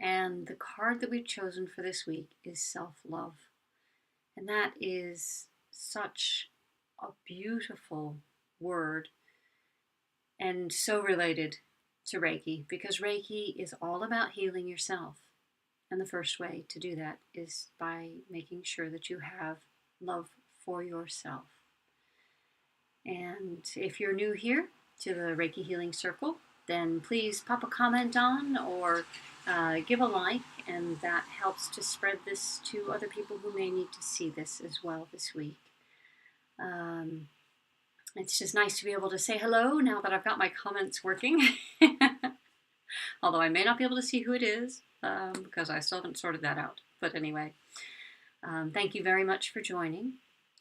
And the card that we've chosen for this week is self-love. And that is such a beautiful word and so related to Reiki, because Reiki is all about healing yourself. And the first way to do that is by making sure that you have love for yourself. And if you're new here to the Reiki Healing Circle, then please pop a comment on or give a like, and that helps to spread this to other people who may need to see this as well this week. It's just nice to be able to say hello now that I've got my comments working. Although I may not be able to see who it is because I still haven't sorted that out. But anyway, thank you very much for joining.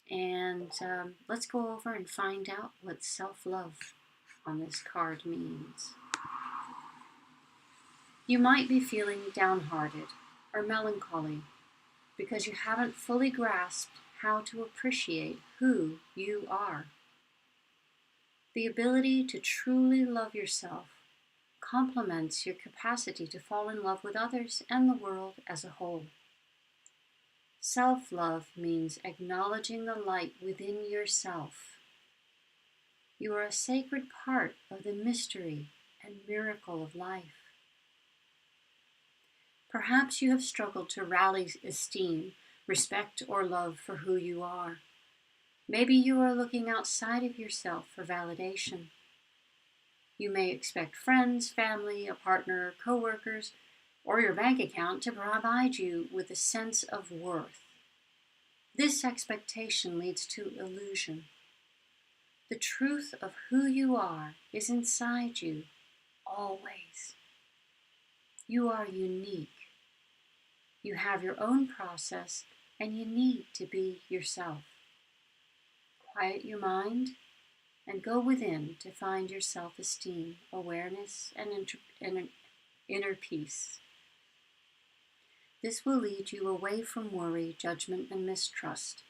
And let's go over and find out what self-love on this card means. You might be feeling downhearted or melancholy because you haven't fully grasped how to appreciate who you are. The ability to truly love yourself complements your capacity to fall in love with others and the world as a whole. Self-love means acknowledging the light within yourself. You are a sacred part of the mystery and miracle of life. Perhaps you have struggled to rally esteem, respect, or love for who you are. Maybe you are looking outside of yourself for validation. You may expect friends, family, a partner, co-workers, or your bank account to provide you with a sense of worth. This expectation leads to illusion. The truth of who you are is inside you, always. You are unique. You have your own process, and you need to be yourself. Quiet your mind and go within to find your self-esteem, awareness, and inner peace. This will lead you away from worry, judgment, and mistrust.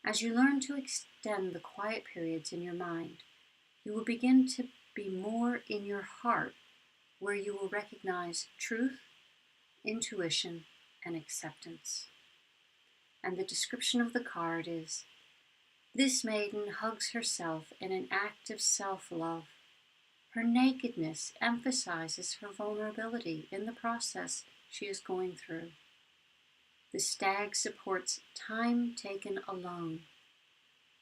As you learn to extend the quiet periods in your mind, you will begin to be more in your heart, where you will recognize truth, intuition, and acceptance. And the description of the card is, this maiden hugs herself in an act of self-love. Her nakedness emphasizes her vulnerability in the process she is going through. The stag supports time taken alone.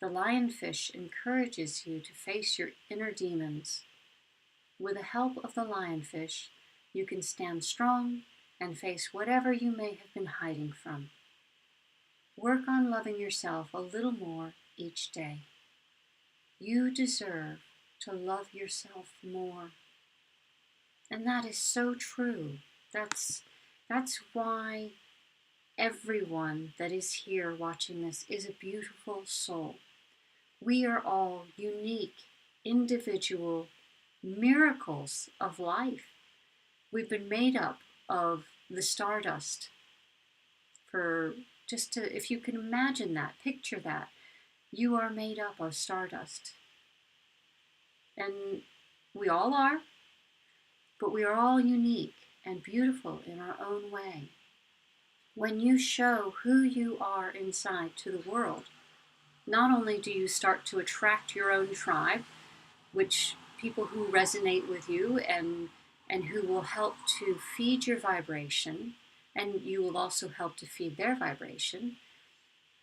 The lionfish encourages you to face your inner demons. With the help of the lionfish, you can stand strong and face whatever you may have been hiding from. Work on loving yourself a little more each day. You deserve to love yourself more. And that is so true. That's why everyone that is here watching this is a beautiful soul. We are all unique, individual miracles of life. We've been made up of the stardust. If you can imagine that, picture that, you are made up of stardust. And we all are, but we are all unique and beautiful in our own way. When you show who you are inside to the world, not only do you start to attract your own tribe, which people who resonate with you and who will help to feed your vibration, and you will also help to feed their vibration,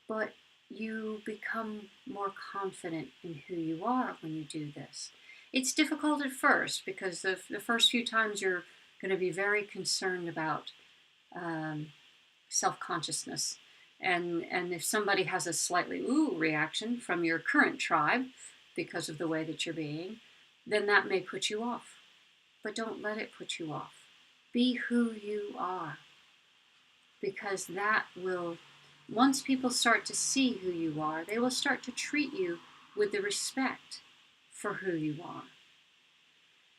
but you become more confident in who you are when you do this. It's difficult at first because the first few times you're going to be very concerned about self-consciousness. And if somebody has a slightly ooh reaction from your current tribe because of the way that you're being, then that may put you off. But don't let it put you off. Be who you are. Because that will, once people start to see who you are, they will start to treat you with the respect for who you are.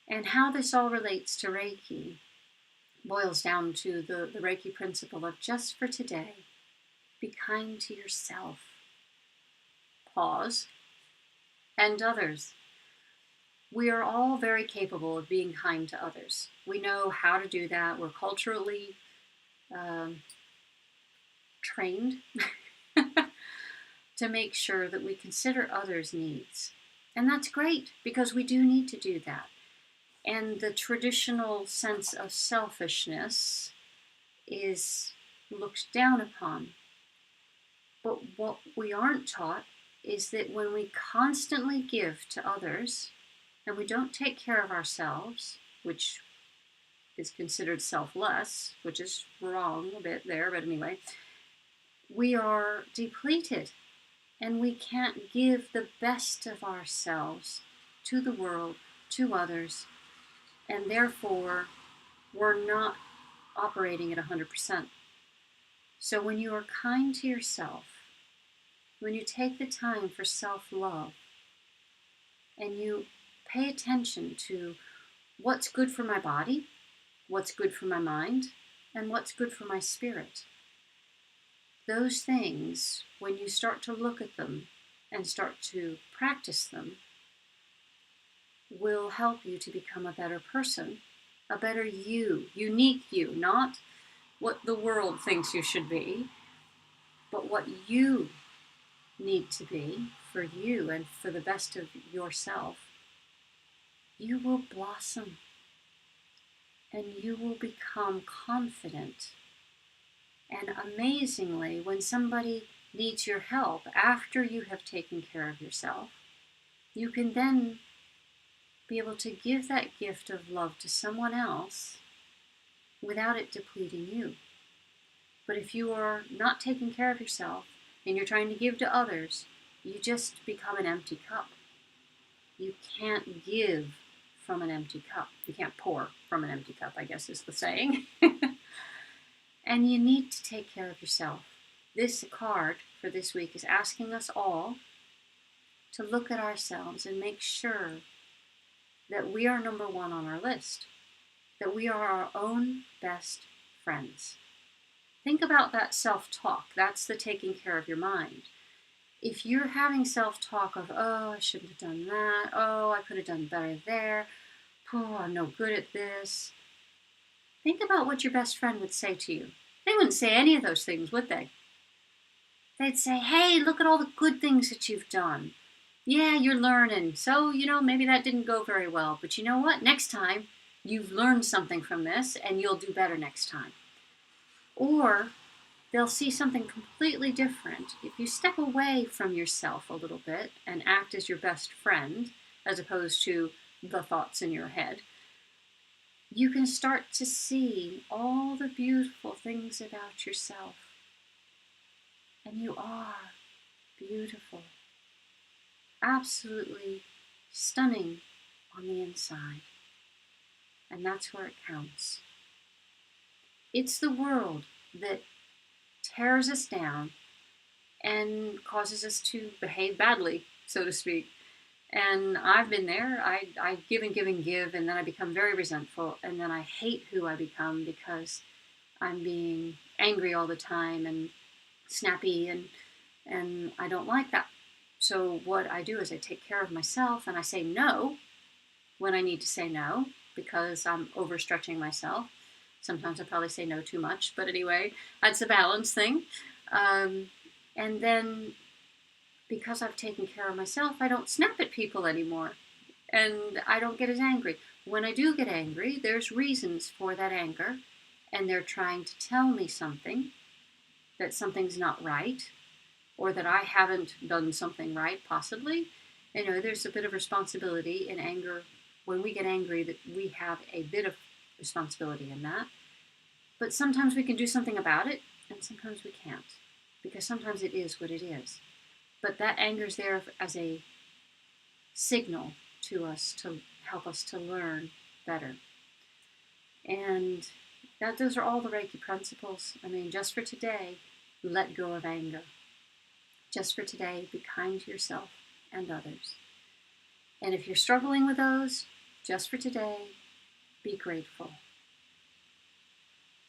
And how this all relates to Reiki boils down to the Reiki principle of just for today, be kind to yourself. Pause. And others. We are all very capable of being kind to others. We know how to do that. We're culturally um, trained to make sure that we consider others' needs. And that's great because we do need to do that. And the traditional sense of selfishness is looked down upon. But what we aren't taught is that when we constantly give to others and we don't take care of ourselves, which is considered selfless, which is wrong a bit there, but anyway, we are depleted and we can't give the best of ourselves to the world, to others, and therefore we're not operating at 100%. So when you are kind to yourself, when you take the time for self-love, and you pay attention to what's good for my body, what's good for my mind, and what's good for my spirit, those things, when you start to look at them and start to practice them, will help you to become a better person, a better you, unique you, not what the world thinks you should be, but what you need to be for you and for the best of yourself. You will blossom and you will become confident. And amazingly, when somebody needs your help after you have taken care of yourself, you can then be able to give that gift of love to someone else without it depleting you. But if you are not taking care of yourself and you're trying to give to others, you just become an empty cup. You can't give from an empty cup. You can't pour from an empty cup, I guess is the saying. And you need to take care of yourself. This card for this week is asking us all to look at ourselves and make sure that we are number one on our list, that we are our own best friends. Think about that self-talk. That's the taking care of your mind. If you're having self-talk of, oh, I shouldn't have done that, oh, I could have done better there, oh, I'm no good at this, think about what your best friend would say to you. They wouldn't say any of those things, would they? They'd say, hey, look at all the good things that you've done. Yeah, you're learning. So, maybe that didn't go very well. But you know what? Next time, you've learned something from this and you'll do better next time. Or they'll see something completely different. If you step away from yourself a little bit and act as your best friend, as opposed to the thoughts in your head, you can start to see all the beautiful things about yourself. And you are beautiful. Absolutely stunning on the inside. And that's where it counts. It's the world that tears us down and causes us to behave badly, so to speak. And I've been there. I give and give and give, and then I become very resentful, and then I hate who I become because I'm being angry all the time and snappy, and I don't like that. So what I do is I take care of myself, and I say no when I need to say no because I'm overstretching myself. Sometimes I probably say no too much, but anyway, that's a balance thing. And then because I've taken care of myself, I don't snap at people anymore, and I don't get as angry. When I do get angry, there's reasons for that anger, and they're trying to tell me something, that something's not right, or that I haven't done something right, possibly. There's a bit of responsibility in anger. When we get angry, that we have a bit of responsibility in that. But sometimes we can do something about it, and sometimes we can't, because sometimes it is what it is. But that anger is there as a signal to us to help us to learn better. And those are all the Reiki principles. Just for today, let go of anger. Just for today, be kind to yourself and others. And if you're struggling with those, just for today, be grateful.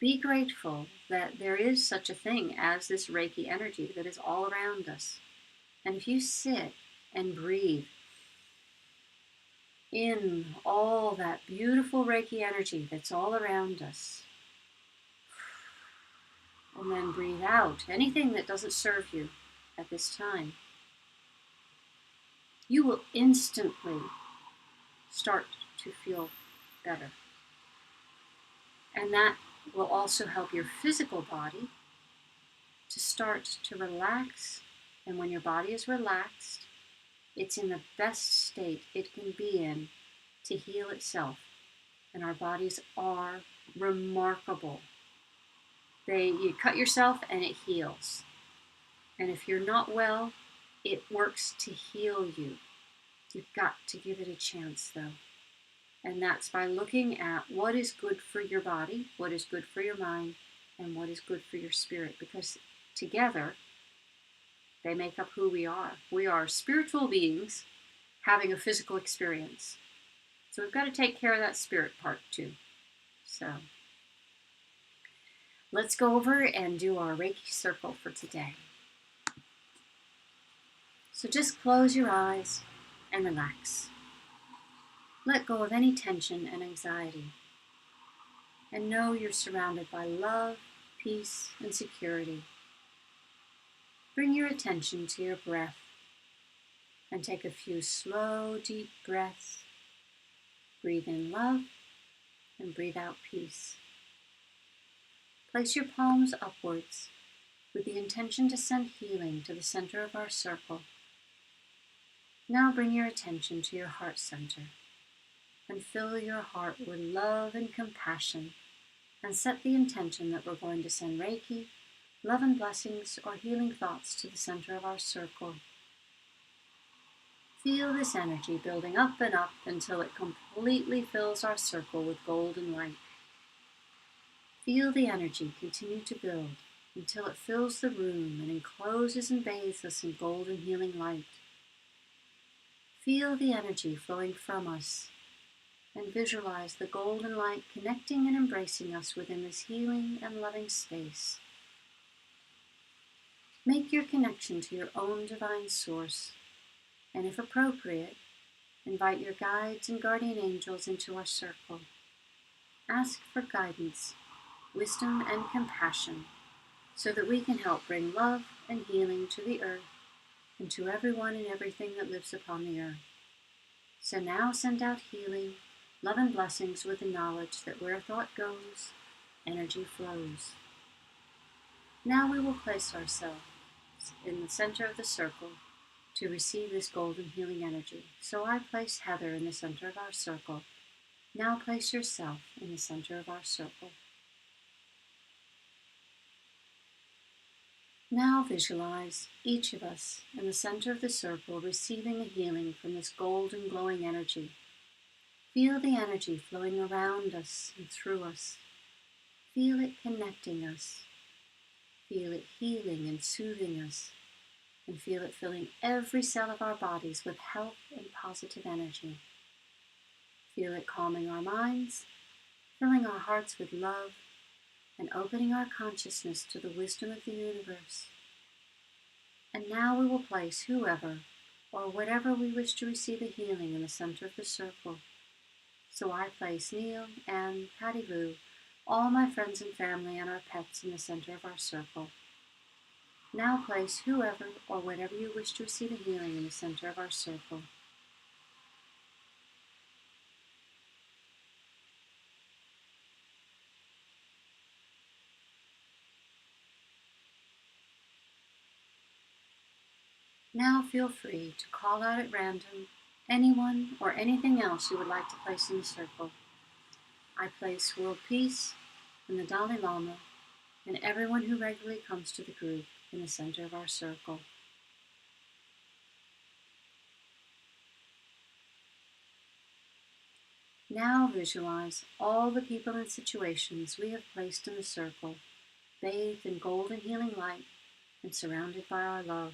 Be grateful that there is such a thing as this Reiki energy that is all around us. And if you sit and breathe in all that beautiful Reiki energy that's all around us. And then breathe out anything that doesn't serve you at this time. You will instantly start to feel better. And that will also help your physical body to start to relax. And when your body is relaxed, it's in the best state it can be in to heal itself. And our bodies are remarkable. You cut yourself and it heals. And if you're not well, it works to heal you. You've got to give it a chance though. And that's by looking at what is good for your body, what is good for your mind, and what is good for your spirit. Because together, they make up who we are. We are spiritual beings having a physical experience. So we've got to take care of that spirit part too. So let's go over and do our Reiki circle for today. So just close your eyes and relax. Let go of any tension and anxiety. And know you're surrounded by love, peace, and security. Bring your attention to your breath and take a few slow, deep breaths. Breathe in love and breathe out peace. Place your palms upwards with the intention to send healing to the center of our circle. Now bring your attention to your heart center and fill your heart with love and compassion, and set the intention that we're going to send Reiki, love and blessings, or healing thoughts to the center of our circle. Feel this energy building up and up until it completely fills our circle with golden light. Feel the energy continue to build until it fills the room and encloses and bathes us in golden healing light. Feel the energy flowing from us and visualize the golden light connecting and embracing us within this healing and loving space. Make your connection to your own divine source, and if appropriate, invite your guides and guardian angels into our circle. Ask for guidance, wisdom, and compassion so that we can help bring love and healing to the earth and to everyone and everything that lives upon the earth. So now send out healing, love and blessings with the knowledge that where thought goes, energy flows. Now we will place ourselves in the center of the circle to receive this golden healing energy. So I place Heather in the center of our circle. Now place yourself in the center of our circle. Now visualize each of us in the center of the circle receiving a healing from this golden glowing energy. Feel the energy flowing around us and through us. Feel it connecting us. Feel it healing and soothing us. And feel it filling every cell of our bodies with health and positive energy. Feel it calming our minds, filling our hearts with love, and opening our consciousness to the wisdom of the universe. And now we will place whoever or whatever we wish to receive a healing in the center of the circle. So I place Neil, Anne, Patty Lou, all my friends and family and our pets in the center of our circle. Now place whoever or whatever you wish to receive a healing in the center of our circle. Now feel free to call out at random anyone or anything else you would like to place in the circle. I place world peace and the Dalai Lama and everyone who regularly comes to the group in the center of our circle. Now visualize all the people and situations we have placed in the circle, bathed in golden healing light and surrounded by our love.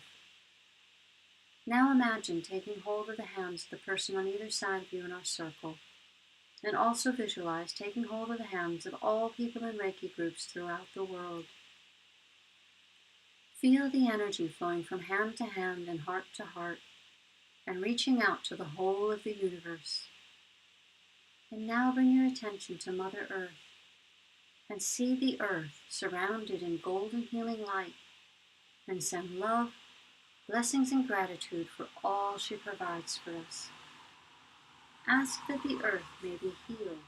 Now imagine taking hold of the hands of the person on either side of you in our circle, and also visualize taking hold of the hands of all people in Reiki groups throughout the world. Feel the energy flowing from hand to hand and heart to heart, and reaching out to the whole of the universe. And now bring your attention to Mother Earth and see the earth surrounded in golden healing light, and send love, blessings, and gratitude for all she provides for us. Ask that the earth may be healed,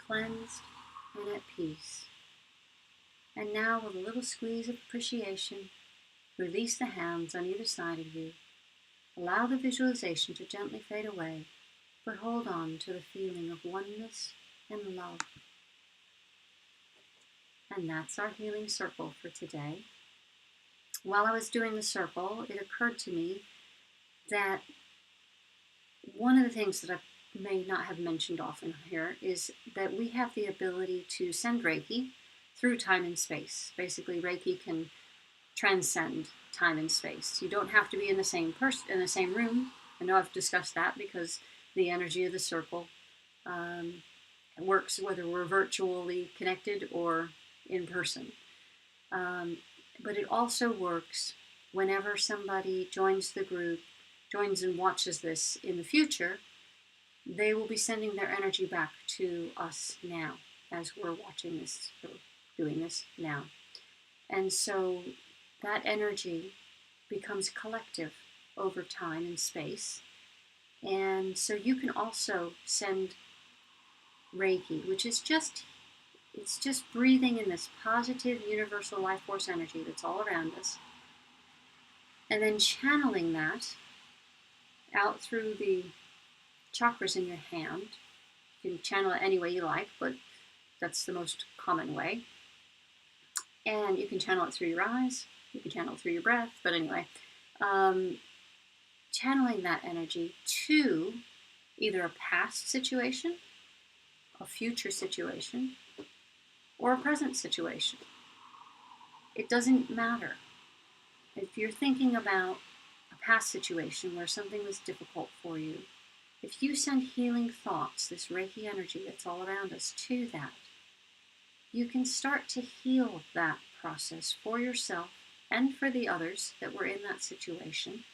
cleansed, and at peace. And now, with a little squeeze of appreciation, release the hands on either side of you. Allow the visualization to gently fade away, but hold on to the feeling of oneness and love. And that's our healing circle for today. While I was doing the circle, it occurred to me that one of the things that I may not have mentioned often here is that we have the ability to send Reiki through time and space. Basically, Reiki can transcend time and space. You don't have to be in the same room. I know I've discussed that because the energy of the circle works whether we're virtually connected or in person. But it also works whenever somebody joins the group, joins and watches this in the future. They will be sending their energy back to us now as we're watching this or doing this now. And so that energy becomes collective over time and space. And so you can also send Reiki, which is just breathing in this positive universal life force energy that's all around us, and then channeling that out through the chakras in your hand. You can channel it any way you like, but that's the most common way. And you can channel it through your eyes, you can channel it through your breath, but anyway, channeling that energy to either a past situation, a future situation, or a present situation. It doesn't matter. If you're thinking about a past situation where something was difficult for you, if you send healing thoughts, this Reiki energy that's all around us, to that, you can start to heal that process for yourself and for the others that were in that situation.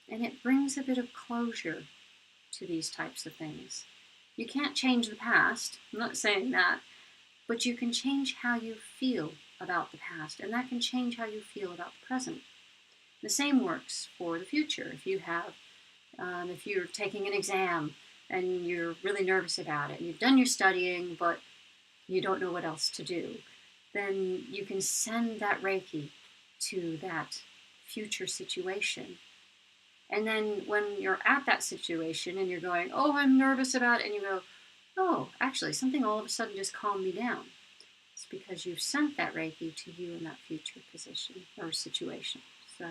And it brings a bit of closure to these types of things. You can't change the past, I'm not saying that, but you can change how you feel about the past, and that can change how you feel about the present. The same works for the future. If you're taking an exam and you're really nervous about it, and you've done your studying, but you don't know what else to do, then you can send that Reiki to that future situation. And then when you're at that situation and you're going, oh, I'm nervous about it, and you go, oh, actually, something all of a sudden just calmed me down. It's because you've sent that Reiki to you in that future position or situation. So,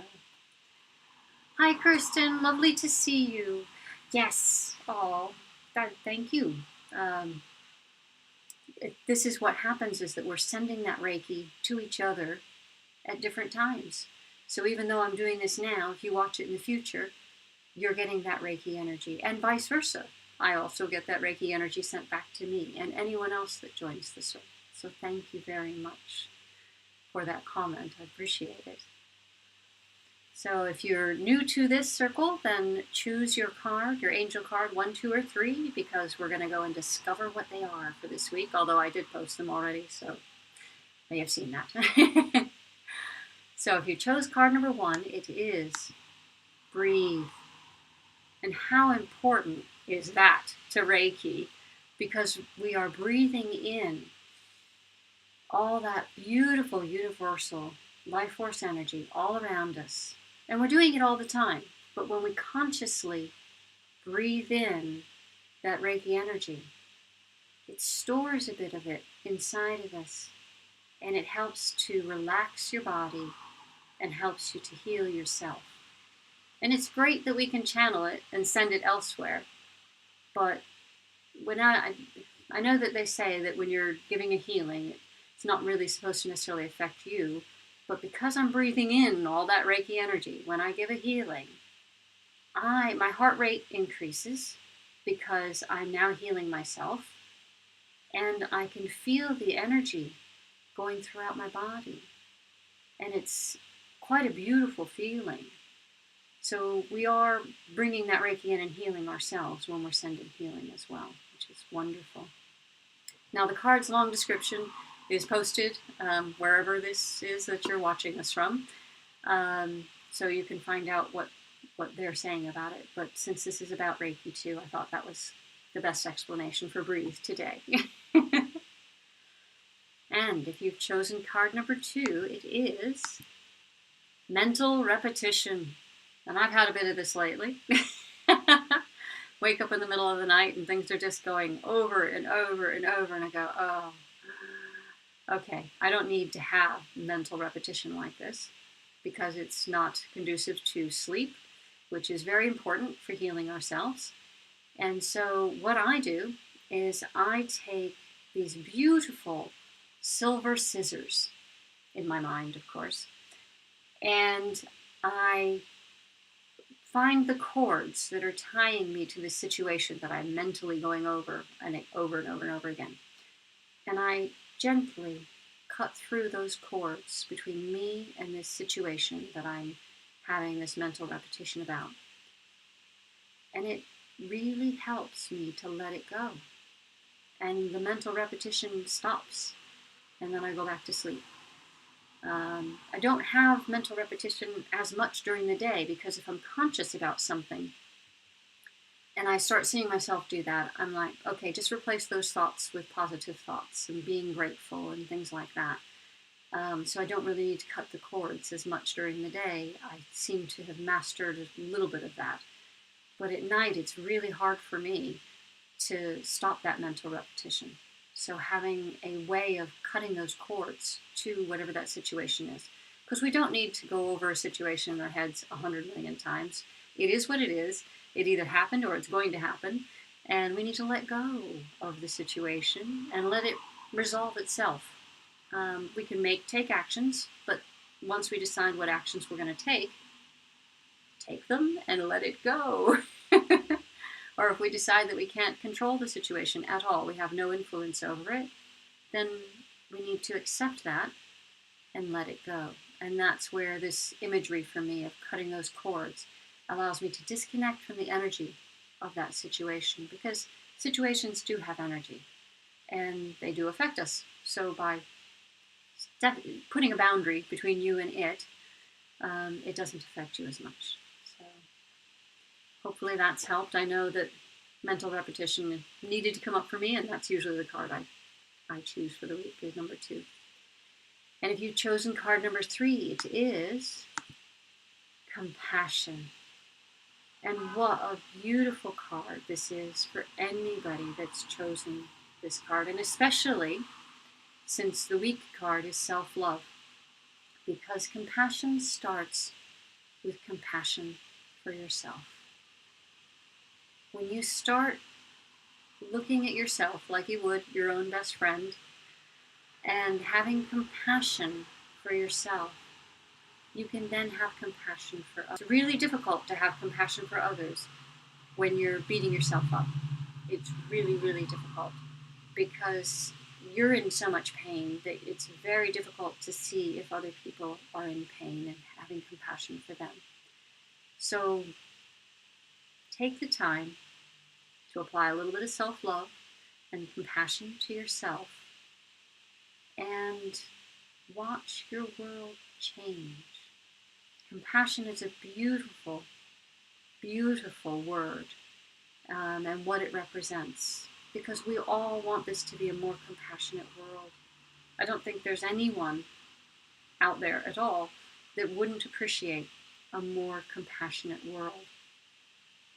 hi, Kirsten. Lovely to see you. Yes. Oh, thank you. This is what happens, is that we're sending that Reiki to each other at different times. So even though I'm doing this now, if you watch it in the future, you're getting that Reiki energy, and vice versa. I also get that Reiki energy sent back to me and anyone else that joins the circle. So thank you very much for that comment. I appreciate it. So if you're new to this circle, then choose your card, your angel card 1, 2, or 3, because we're going to go and discover what they are for this week, although I did post them already, so you may have seen that. So if you chose card number 1, it is breathe. And how important is that to Reiki? Because we are breathing in all that beautiful universal life force energy all around us. And we're doing it all the time. But when we consciously breathe in that Reiki energy, it stores a bit of it inside of us. And it helps to relax your body and helps you to heal yourself. And it's great that we can channel it and send it elsewhere. But when I know that they say that when you're giving a healing, it's not really supposed to necessarily affect you. But because I'm breathing in all that Reiki energy, when I give a healing, my heart rate increases because I'm now healing myself. And I can feel the energy going throughout my body. And it's quite a beautiful feeling. So we are bringing that Reiki in and healing ourselves when we're sending healing as well, which is wonderful. Now, the card's long description is posted wherever this is that you're watching us from, so you can find out what they're saying about it. But since this is about Reiki too, I thought that was the best explanation for breathe today. And if you've chosen card number 2, it is mental repetition. And I've had a bit of this lately. Wake up in the middle of the night and things are just going over and over and over, and I go, oh, okay, I don't need to have mental repetition like this, because it's not conducive to sleep, which is very important for healing ourselves. And so what I do is I take these beautiful silver scissors, in my mind, of course, and I find the cords that are tying me to this situation that I'm mentally going over and over and over and over again. And I gently cut through those cords between me and this situation that I'm having this mental repetition about. And it really helps me to let it go. And the mental repetition stops. And then I go back to sleep. I don't have mental repetition as much during the day, because if I'm conscious about something and I start seeing myself do that, I'm like, okay, just replace those thoughts with positive thoughts and being grateful and things like that. So I don't really need to cut the cords as much during the day. I seem to have mastered a little bit of that. But at night, it's really hard for me to stop that mental repetition. So having a way of cutting those cords to whatever that situation is. Because we don't need to go over a situation in our heads 100 million times. It is what it is. It either happened or it's going to happen. And we need to let go of the situation and let it resolve itself. We can take actions, but once we decide what actions we're going to take them and let it go. Or if we decide that we can't control the situation at all, we have no influence over it, then we need to accept that and let it go. And that's where this imagery for me of cutting those cords allows me to disconnect from the energy of that situation, because situations do have energy and they do affect us. So by putting a boundary between you and it doesn't affect you as much. So hopefully that's helped. I know that mental repetition needed to come up for me, and that's usually the card I choose for the week is number 2. And if you've chosen card number 3, it is compassion. And what a beautiful card this is for anybody that's chosen this card, and especially since the week card is self-love, because compassion starts with compassion for yourself. When you start looking at yourself like you would your own best friend and having compassion for yourself, you can then have compassion for others. It's really difficult to have compassion for others when you're beating yourself up. It's really, really difficult, because you're in so much pain that it's very difficult to see if other people are in pain and having compassion for them. So take the time to apply a little bit of self-love and compassion to yourself and watch your world change. Compassion is a beautiful, beautiful word, and what it represents, because we all want this to be a more compassionate world. I don't think there's anyone out there at all that wouldn't appreciate a more compassionate world.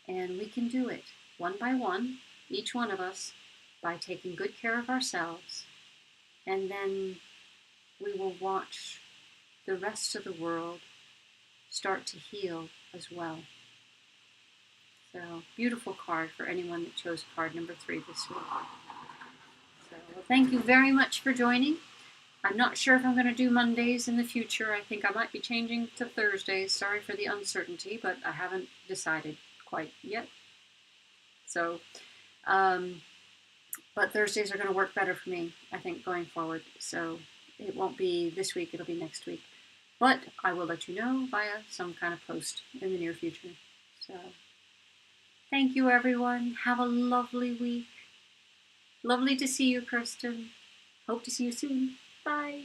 And we can do it one by one, each one of us, by taking good care of ourselves, and then we will watch the rest of the world start to heal as well. So, beautiful card for anyone that chose card number 3 this week. So, well, thank you very much for joining. I'm not sure if I'm going to do Mondays in the future. I think I might be changing to Thursdays. Sorry for the uncertainty, but I haven't decided quite yet. So, but Thursdays are going to work better for me, I think, going forward. So it won't be this week, it'll be next week. But I will let you know via some kind of post in the near future. So thank you, everyone. Have a lovely week. Lovely to see you, Kirsten. Hope to see you soon. Bye.